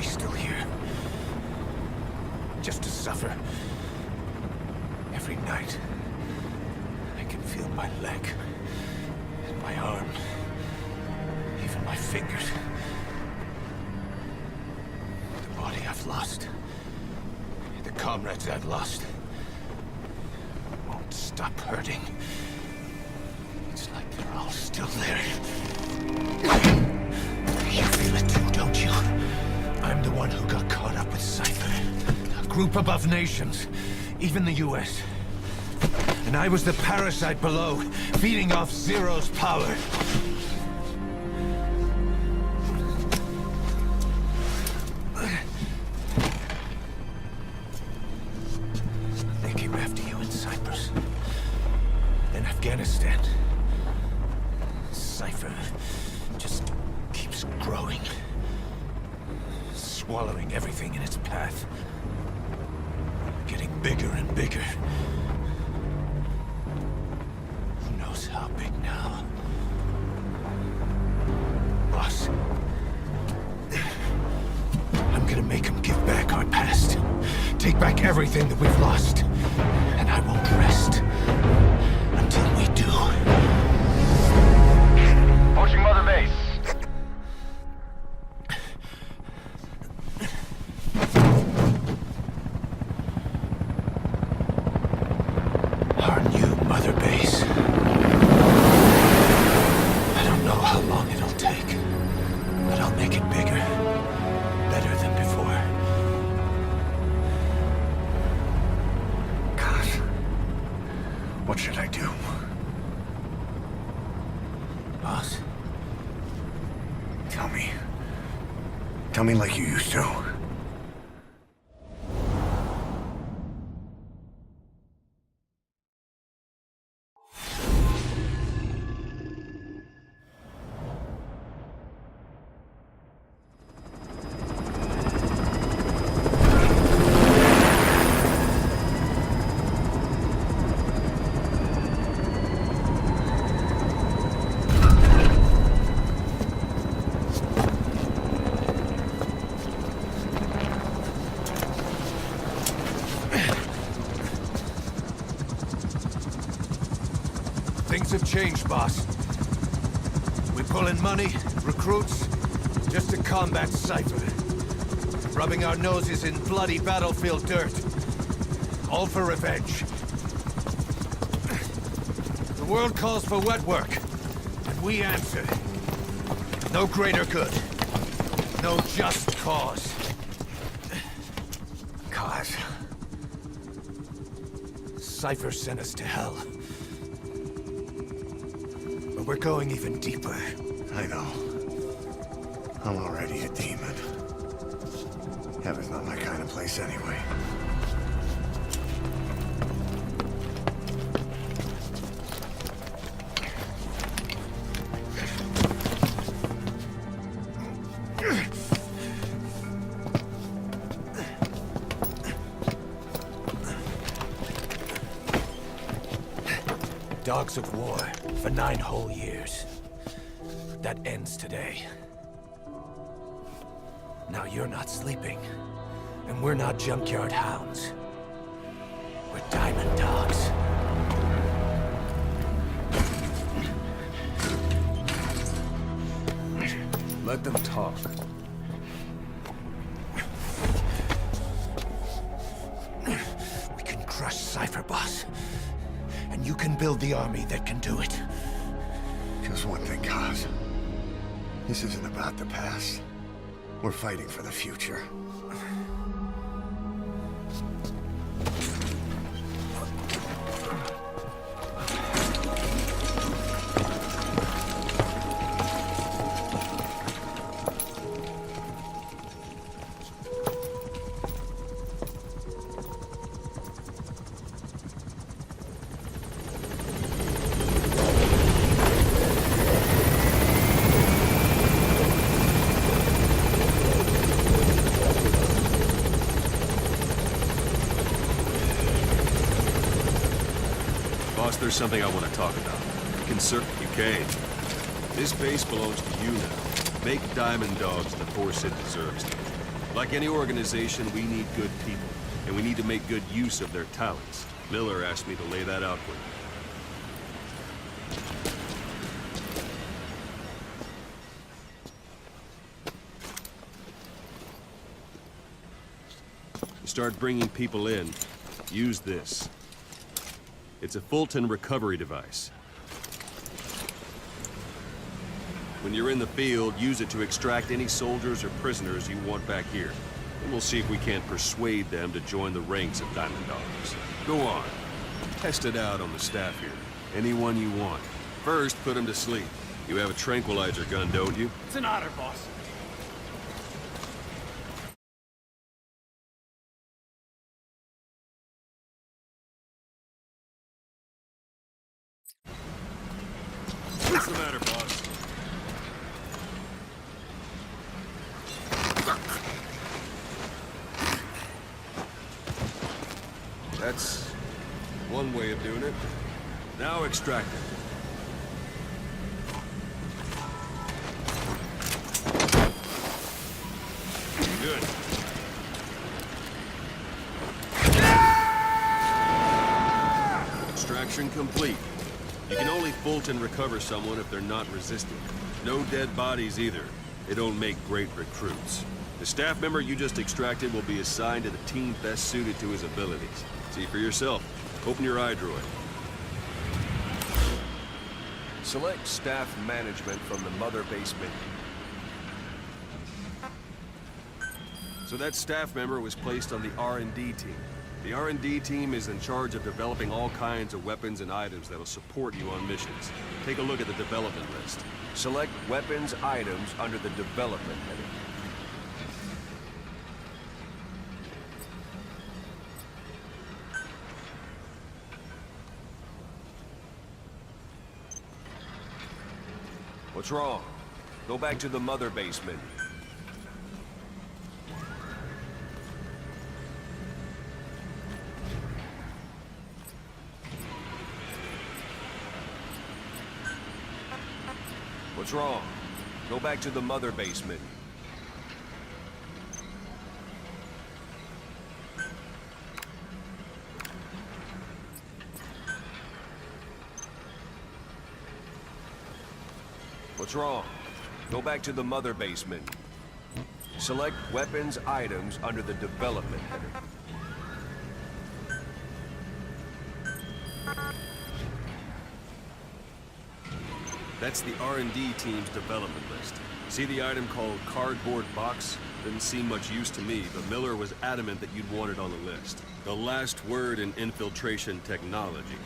we still here? Just to suffer. Every night, I can feel my leg, and my arm, even my fingers. The body I've lost, the comrades I've lost, won't stop hurting. It's like they're all still there. You feel it too, don't you? I'm the one who got caught up with Cypher. A group above nations, even the US. And I was the parasite below, feeding off Zero's power. They came after you in Cyprus. In Afghanistan. Cypher just keeps growing. Swallowing everything in its path. Getting bigger and bigger. Who knows how big now? Boss. I'm gonna make him give back our past. Take back everything that we've lost. And I won't rest until we do. Pushing Mother Base. Our new Mother Base. I don't know how long it'll take, but I'll make it bigger. Better than before. God. What should I do? Boss? Tell me. Tell me like you used to. Things have changed, boss. We pull in money, recruits, just to combat Cypher. Rubbing our noses in bloody battlefield dirt. All for revenge. The world calls for wet work, and we answer. No greater good. No just cause. Cause? Cypher sent us to hell. But we're going even deeper. I know. I'm already a demon. Heaven's not my kind of place anyway. Dogs of war for 9 whole years. That ends today. Now you're not sleeping, and we're not junkyard hounds. We're diamond dogs. Let them talk. We can crush Cypher, boss. And you can build the army that can do it. Just one thing, Kaz. This isn't about the past. We're fighting for the future. There's something I want to talk about. You came. This base belongs to you now. Make Diamond Dogs the force it deserves. Like any organization, we need good people, and we need to make good use of their talents. Miller asked me to lay that out for you. Start bringing people in, use this. It's a Fulton recovery device. When you're in the field, use it to extract any soldiers or prisoners you want back here. And we'll see if we can't persuade them to join the ranks of Diamond Dogs. Go on. Test it out on the staff here. Anyone you want. First, put them to sleep. You have a tranquilizer gun, don't you? It's an honor, boss. What's the matter, boss? That's one way of doing it. Now extract it. Good. Extraction complete. You can only Fulton recover someone if they're not resistant. No dead bodies either. They don't make great recruits. The staff member you just extracted will be assigned to the team best suited to his abilities. See for yourself. Open your iDroid. Select staff management from the mother base menu. So that staff member was placed on the R&D team. The R&D team is in charge of developing all kinds of weapons and items that'll support you on missions. Take a look at the development list. Select weapons items under the development heading. What's wrong? Go back to the mother base menu. What's wrong? Go back to the mother base menu. What's wrong? Go back to the mother base menu. Select weapons items under the development header. That's the R&D team's development list. See the item called cardboard box? Didn't seem much use to me, but Miller was adamant that you'd want it on the list. The last word in infiltration technology,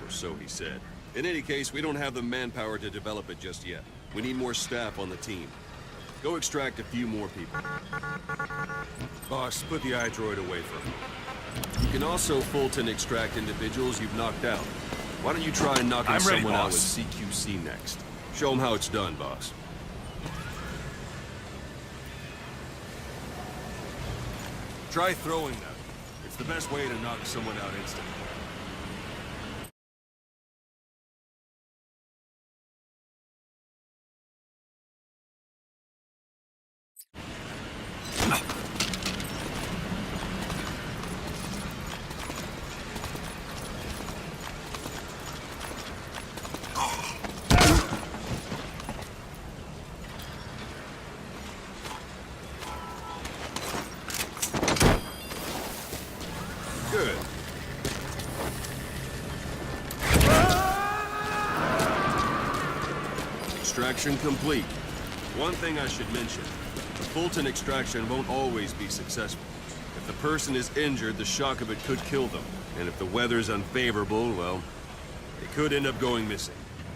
or so he said. In any case, we don't have the manpower to develop it just yet. We need more staff on the team. Go extract a few more people. Boss, put the iDroid away from him. You can also Fulton extract individuals you've knocked out. Why don't you try knocking someone out with CQC next? Show them how it's done, boss. Try throwing them. It's the best way to knock someone out instantly. Good. Extraction complete. One thing I should mention. The Fulton extraction won't always be successful. If the person is injured, the shock of it could kill them. And if the weather's unfavorable, well, they could end up going missing.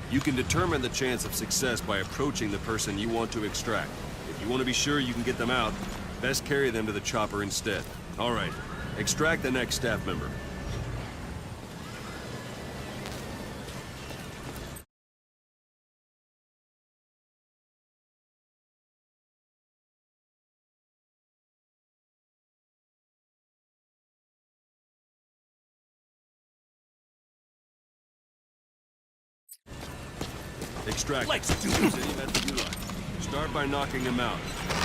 You can determine the chance of success by approaching the person you want to extract. If you want to be sure you can get them out, best carry them to the chopper instead. All right. Extract the next staff member. Extract. Let's do it. Any method you like. Start by knocking him out,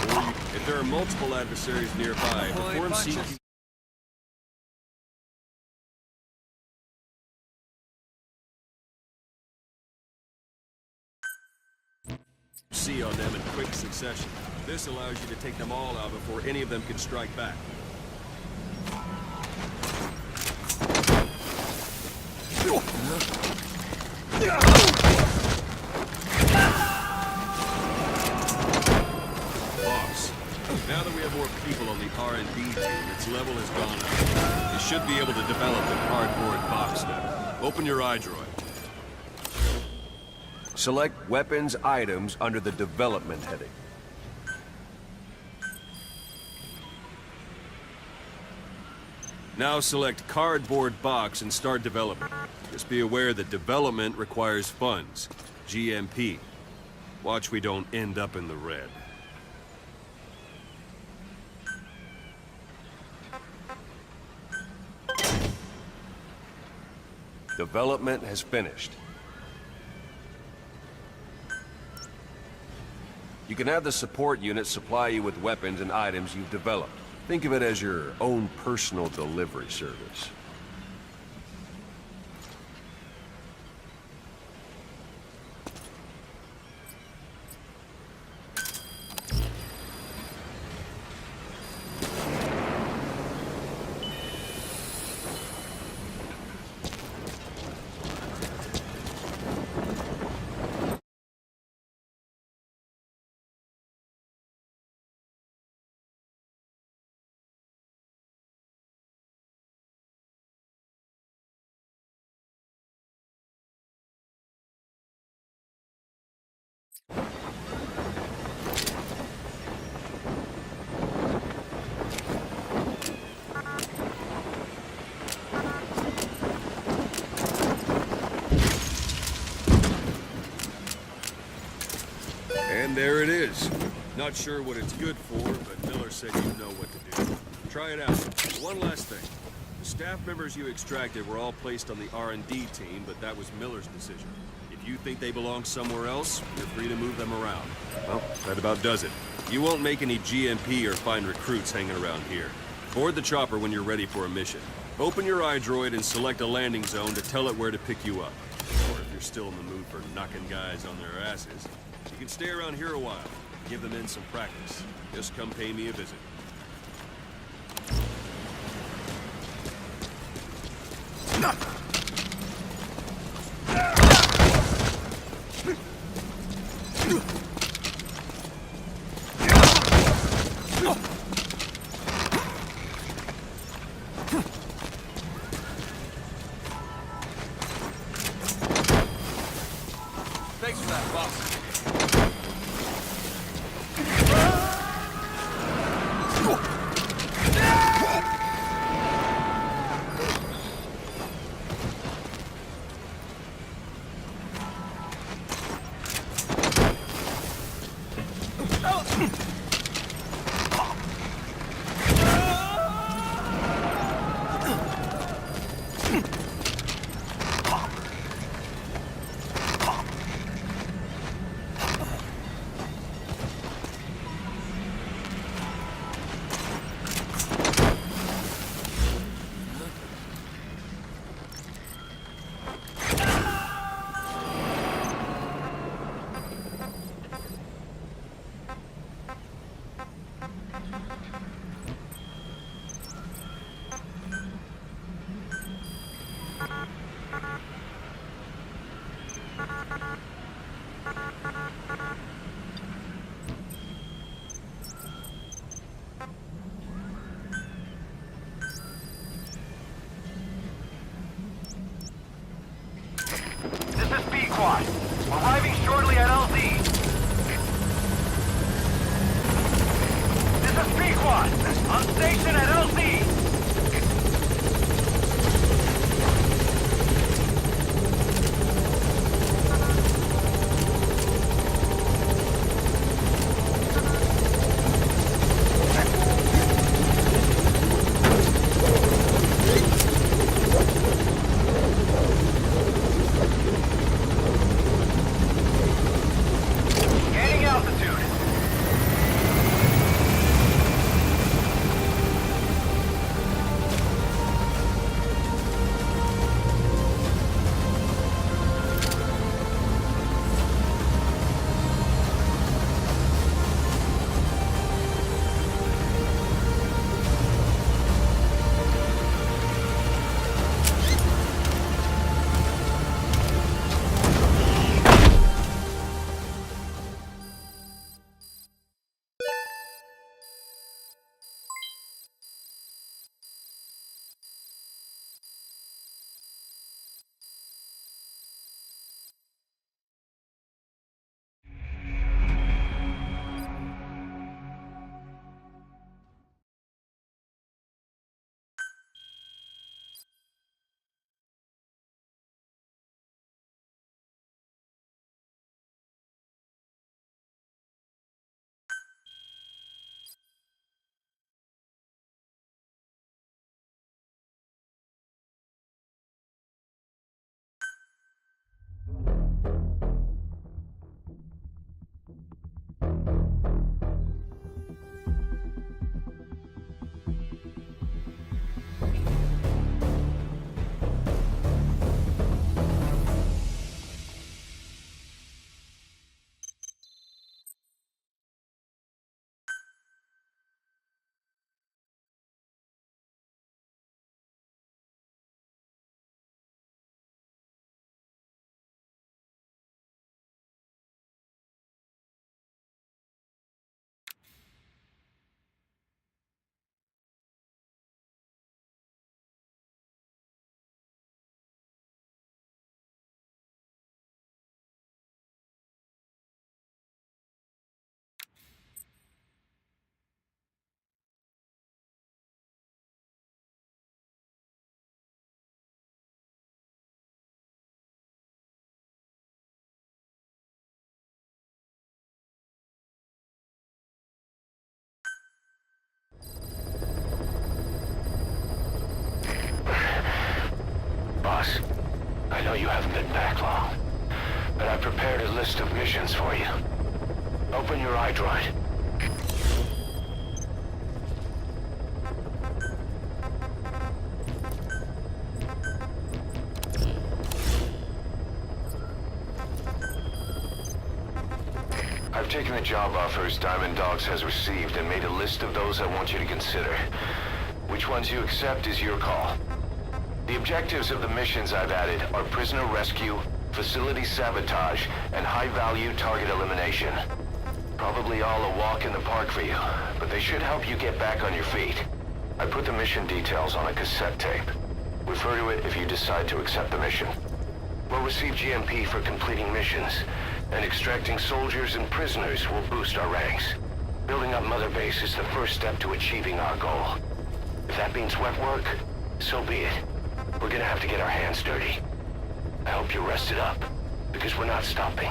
or you can If there are multiple adversaries nearby, perform CQ... C on them in quick succession. This allows you to take them all out before any of them can strike back. Boss, now that we have more people on the R&D team, its level has gone up. You should be able to develop the cardboard box now. Open your iDroid. Select Weapons Items under the Development heading. Now select Cardboard Box and start development. Just be aware that development requires funds. GMP. Watch we don't end up in the red. Development has finished. You can have the support unit supply you with weapons and items you've developed. Think of it as your own personal delivery service. And there it is. Not sure what it's good for, but Miller said you know what to do. Try it out. One last thing. The staff members you extracted were all placed on the R&D team, but that was Miller's decision. If you think they belong somewhere else, you're free to move them around. Well, that about does it. You won't make any GMP or find recruits hanging around here. Board the chopper when you're ready for a mission. Open your iDroid and select a landing zone to tell it where to pick you up. Or if you're still in the mood for knocking guys on their asses, you can stay around here a while, give them in some practice. Just come pay me a visit. Thanks for that, boss. Arriving shortly at LZ. This is P-Quad. On station at LZ. been back long. But I prepared a list of missions for you. Open your iDroid. I've taken the job offers Diamond Dogs has received and made a list of those I want you to consider. Which ones you accept is your call. The objectives of the missions I've added are prisoner rescue, facility sabotage, and high-value target elimination. Probably all a walk in the park for you, but they should help you get back on your feet. I put the mission details on a cassette tape. Refer to it if you decide to accept the mission. We'll receive GMP for completing missions, and extracting soldiers and prisoners will boost our ranks. Building up Mother Base is the first step to achieving our goal. If that means wet work, so be it. We're gonna have to get our hands dirty. I hope you're rested up, because we're not stopping.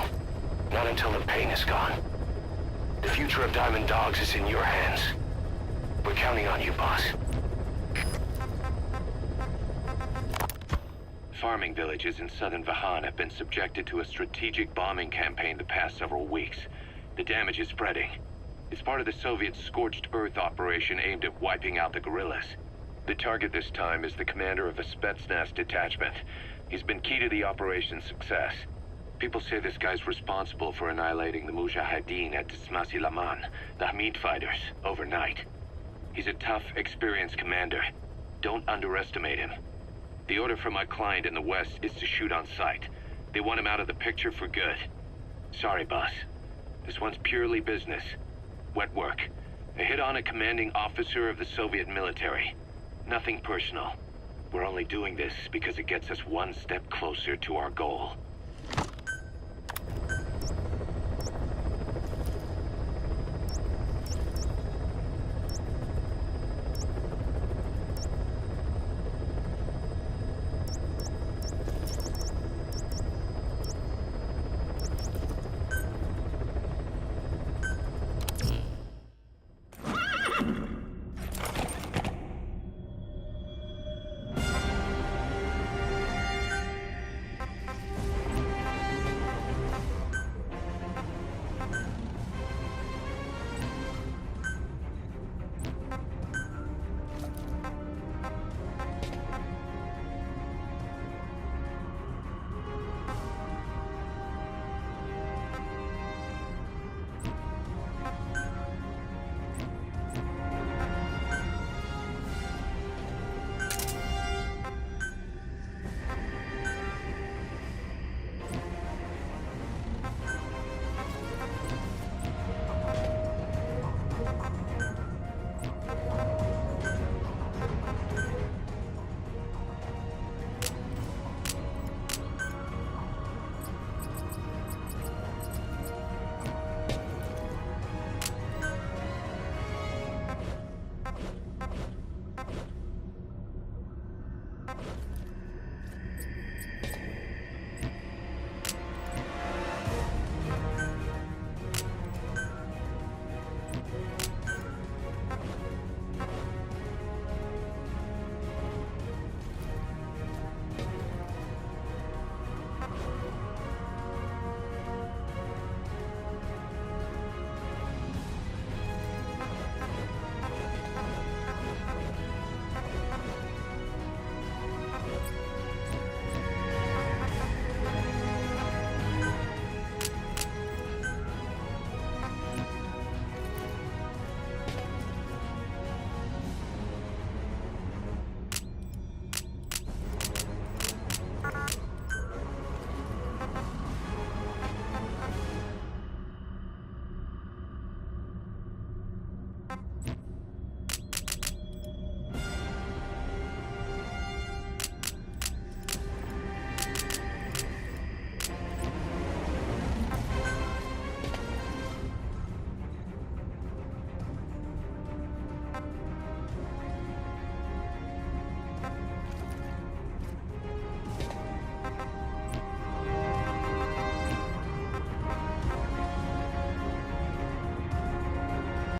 Not until the pain is gone. The future of Diamond Dogs is in your hands. We're counting on you, boss. Farming villages in southern Vahan have been subjected to a strategic bombing campaign the past several weeks. The damage is spreading. It's part of the Soviet Scorched Earth operation aimed at wiping out the guerrillas. The target this time is the commander of a Spetsnaz detachment. He's been key to the operation's success. People say this guy's responsible for annihilating the Mujahideen at Tismasi Laman, the Hamid fighters, overnight. He's a tough, experienced commander. Don't underestimate him. The order from my client in the west is to shoot on sight. They want him out of the picture for good. Sorry, boss. This one's purely business. Wet work. A hit on a commanding officer of the Soviet military. Nothing personal. We're only doing this because it gets us one step closer to our goal.